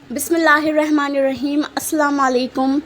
बिस्मिल्लाहिर्रहमानिर्रहीम। अस्सलाम वालेकुम।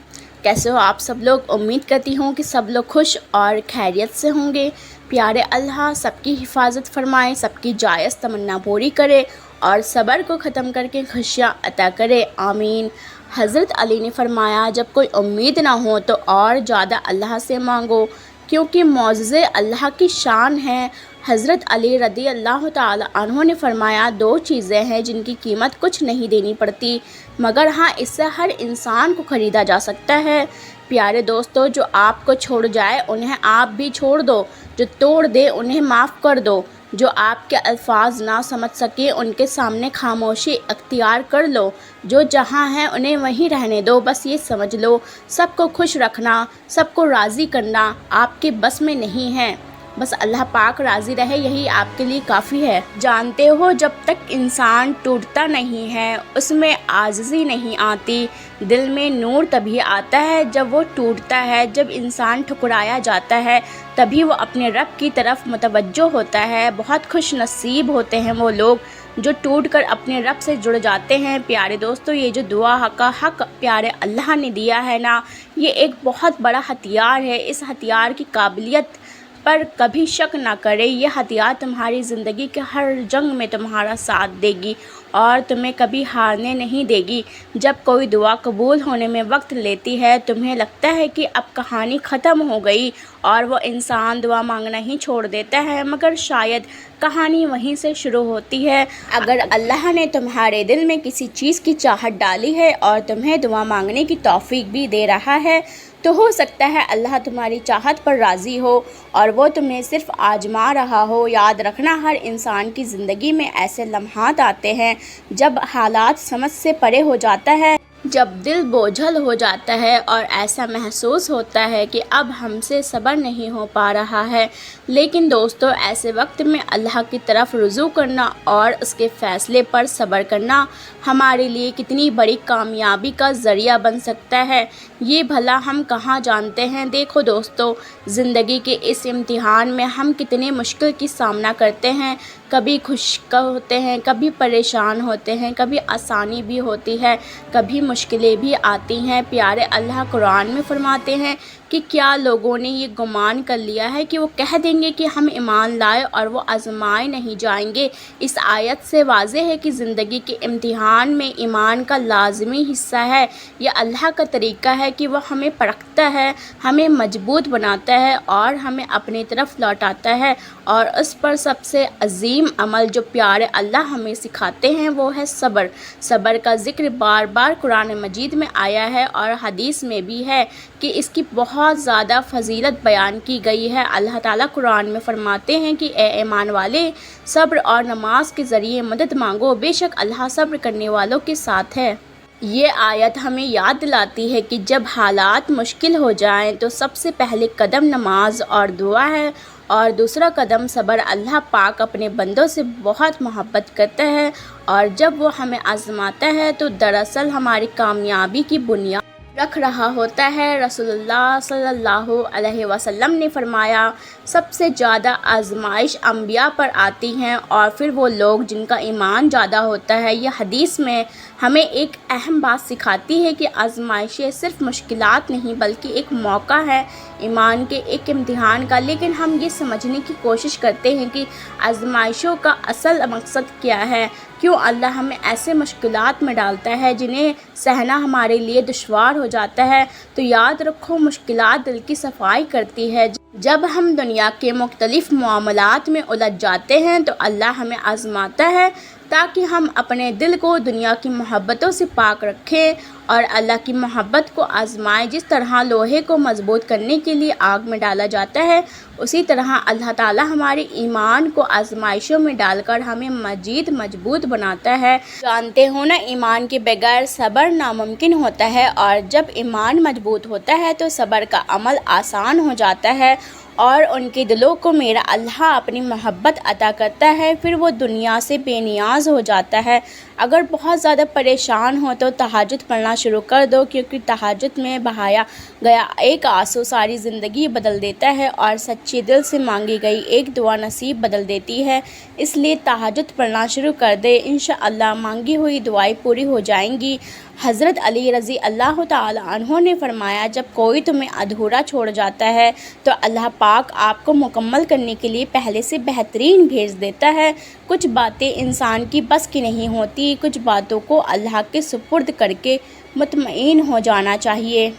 कैसे हो आप सब लोग? उम्मीद करती हूँ कि सब लोग खुश और खैरियत से होंगे। प्यारे अल्लाह सबकी हिफाजत फरमाए, सबकी जायज़ तमन्ना पूरी करे और सब्र को ख़त्म करके खुशियाँ अता करे, आमीन। हज़रत अली ने फरमाया, जब कोई उम्मीद ना हो तो और ज़्यादा अल्लाह से मांगो, क्योंकि मौज़े अल्लाह की शान है। हज़रत अली रदी अल्लाह ताला अन्हु ने फरमाया, दो चीज़ें हैं जिनकी कीमत कुछ नहीं देनी पड़ती, मगर हाँ इससे हर इंसान को ख़रीदा जा सकता है। प्यारे दोस्तों, जो आपको छोड़ जाए उन्हें आप भी छोड़ दो, जो तोड़ दे उन्हें माफ़ कर दो, जो आपके अल्फाज ना समझ सके उनके सामने खामोशी अख्तियार कर लो, जो जहाँ हैं उन्हें वहीं रहने दो। बस ये समझ लो, सबको खुश रखना, सबको राज़ी करना आपके बस में नहीं है। बस अल्लाह पाक राज़ी रहे, यही आपके लिए काफ़ी है। जानते हो, जब तक इंसान टूटता नहीं है उसमें आजिज़ी नहीं आती। दिल में नूर तभी आता है जब वो टूटता है। जब इंसान ठुकराया जाता है तभी वो अपने रब की तरफ मुतवज्जो होता है। बहुत खुश नसीब होते हैं वो लोग जो टूट कर अपने रब से जुड़ जाते हैं। प्यारे दोस्तों, ये जो दुआ का हक़ प्यारे अल्लाह ने दिया है ना, ये एक बहुत बड़ा हथियार है। इस हथियार की काबिलियत पर कभी शक ना करें। ये हथियार तुम्हारी ज़िंदगी के हर जंग में तुम्हारा साथ देगी और तुम्हें कभी हारने नहीं देगी। जब कोई दुआ कबूल होने में वक्त लेती है, तुम्हें लगता है कि अब कहानी ख़त्म हो गई और वो इंसान दुआ मांगना ही छोड़ देता है, मगर शायद कहानी वहीं से शुरू होती है। अगर अल्लाह ने तुम्हारे दिल में किसी चीज़ की चाहत डाली है और तुम्हें दुआ मांगने की तौफीक भी दे रहा है, तो हो सकता है अल्लाह तुम्हारी चाहत पर राज़ी हो और वो तुम्हें सिर्फ़ आजमा रहा हो। याद रखना, हर इंसान की ज़िंदगी में ऐसे लम्हात आते हैं जब हालात समझ से परे हो जाता है, जब दिल बोझल हो जाता है और ऐसा महसूस होता है कि अब हमसे सब्र नहीं हो पा रहा है। लेकिन दोस्तों, ऐसे वक्त में अल्लाह की तरफ रुजू करना और उसके फ़ैसले पर सब्र करना हमारे लिए कितनी बड़ी कामयाबी का ज़रिया बन सकता है, ये भला हम कहाँ जानते हैं। देखो दोस्तों, ज़िंदगी के इस इम्तिहान में हम कितने मुश्किल की सामना करते हैं। कभी खुश होते हैं, कभी परेशान होते हैं, कभी आसानी भी होती है, कभी मुश्किलें भी आती हैं। प्यारे अल्लाह कुरान में फरमाते हैं कि क्या लोगों ने ये गुमान कर लिया है कि वो कह देंगे कि हम ईमान लाए और वो आजमाए नहीं जाएंगे। इस आयत से वाज़ेह है कि ज़िंदगी के इम्तिहान में ईमान का लाज़मी हिस्सा है। ये अल्लाह का तरीका है कि वह हमें परखता है, हमें मजबूत बनाता है और हमें अपनी तरफ लौटाता है। और उस पर सबसे अजीम अमल जो प्यारे अल्लाह हमें सिखाते हैं वो है सब्र। सब्र का ज़िक्र बार बार कुरान मजीद में आया है और हदीस में भी है कि इसकी बहुत ज़्यादा फजीलत बयान की गई है। अल्लाह ताला कुरान में फरमाते हैं कि ए ईमान वाले, सब्र और नमाज के ज़रिए मदद मांगो, बेशक अल्लाह सब्र करने वालों के साथ है। ये आयत हमें याद दिलाती है कि जब हालात मुश्किल हो जाएं तो सबसे पहले कदम नमाज और दुआ है और दूसरा कदम सब्र। अल्लाह पाक अपने बंदों से बहुत मोहब्बत करता है और जब वो हमें आज़माता है तो दरअसल हमारी कामयाबी की बुनियाद रख रहा होता है। रसूलुल्लाह सल्लल्लाहु अलैहि वसल्लम ने फरमाया, सबसे ज़्यादा आजमाइश अम्बिया पर आती हैं और फिर वो लोग जिनका ईमान ज़्यादा होता है। यह हदीस में हमें एक अहम बात सिखाती है कि आजमाइशें सिर्फ मुश्किलात नहीं बल्कि एक मौका है ईमान के एक इम्तिहान का। लेकिन हम ये समझने की कोशिश करते हैं कि आजमाइशों का असल मकसद क्या है, क्यों अल्लाह हमें ऐसे मुश्किलात में डालता है जिन्हें सहना हमारे लिए दुश्वार हो जाता है। तो याद रखो, मुश्किलात दिल की सफाई करती है। जब हम दुनिया के मुख्तलिफ़ मामलात में उलझ जाते हैं तो अल्लाह हमें आज़माता है ताकि हम अपने दिल को दुनिया की मोहब्बतों से पाक रखें और अल्लाह की मोहब्बत को आज़माएं। जिस तरह लोहे को मजबूत करने के लिए आग में डाला जाता है, उसी तरह अल्लाह ताला हमारे ईमान को आजमाइशों में डालकर हमें मजीद मजबूत बनाता है। जानते हो ना, ईमान के बगैर सब्र नामुमकिन होता है और जब ईमान मजबूत होता है तो सब्र का अमल आसान हो जाता है اور ان کے دلوں کو میرا اللہ اپنی محبت عطا کرتا ہے، پھر وہ دنیا سے بے نیاز ہو جاتا ہے۔ اگر بہت زیادہ پریشان ہو تو تہجد پڑھنا شروع کر دو، کیونکہ تہجد میں بہایا گیا ایک آنسو ساری زندگی بدل دیتا ہے اور سچے دل سے مانگی گئی ایک دعا نصیب بدل دیتی ہے۔ اس لیے تہجد پڑھنا شروع کر دے، انشاءاللہ مانگی ہوئی دعائیں پوری ہو جائیں گی۔ حضرت علی رضی اللہ تعالی عنہ نے فرمایا، جب کوئی تمہیں ادھورا چھوڑ جاتا ہے تو اللہ پاک آپ کو مکمل کرنے کے لیے پہلے سے بہترین بھیج دیتا ہے۔ کچھ باتیں انسان کی بس کی نہیں ہوتی، کچھ باتوں کو اللہ کے سپرد کر کے مطمئن ہو جانا چاہیے۔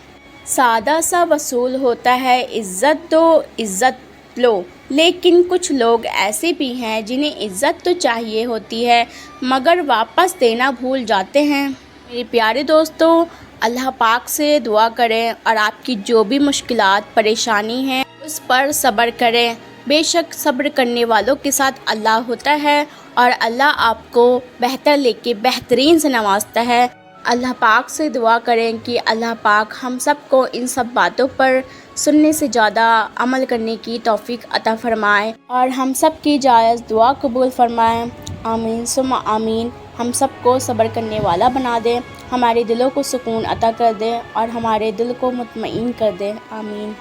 سادہ سا وصول ہوتا ہے، عزت دو عزت لو، لیکن کچھ لوگ ایسے بھی ہیں جنہیں عزت تو چاہیے ہوتی ہے مگر واپس دینا بھول جاتے ہیں۔ میرے پیارے دوستو، اللہ پاک سے دعا کریں اور آپ کی جو بھی مشکلات پریشانی ہیں اس پر صبر کریں۔ بے شک صبر کرنے والوں کے ساتھ اللہ ہوتا ہے اور اللہ آپ کو بہتر لے کے بہترین سے نوازتا ہے۔ اللہ پاک سے دعا کریں کہ اللہ پاک ہم سب کو ان سب باتوں پر سننے سے زیادہ عمل کرنے کی توفیق عطا فرمائے اور ہم سب کی جائز دعا قبول فرمائے۔ آمین ثم آمین۔ ہم سب کو صبر کرنے والا بنا دے، ہمارے دلوں کو سکون عطا کر دے اور ہمارے دل کو مطمئن کر دے۔ آمین۔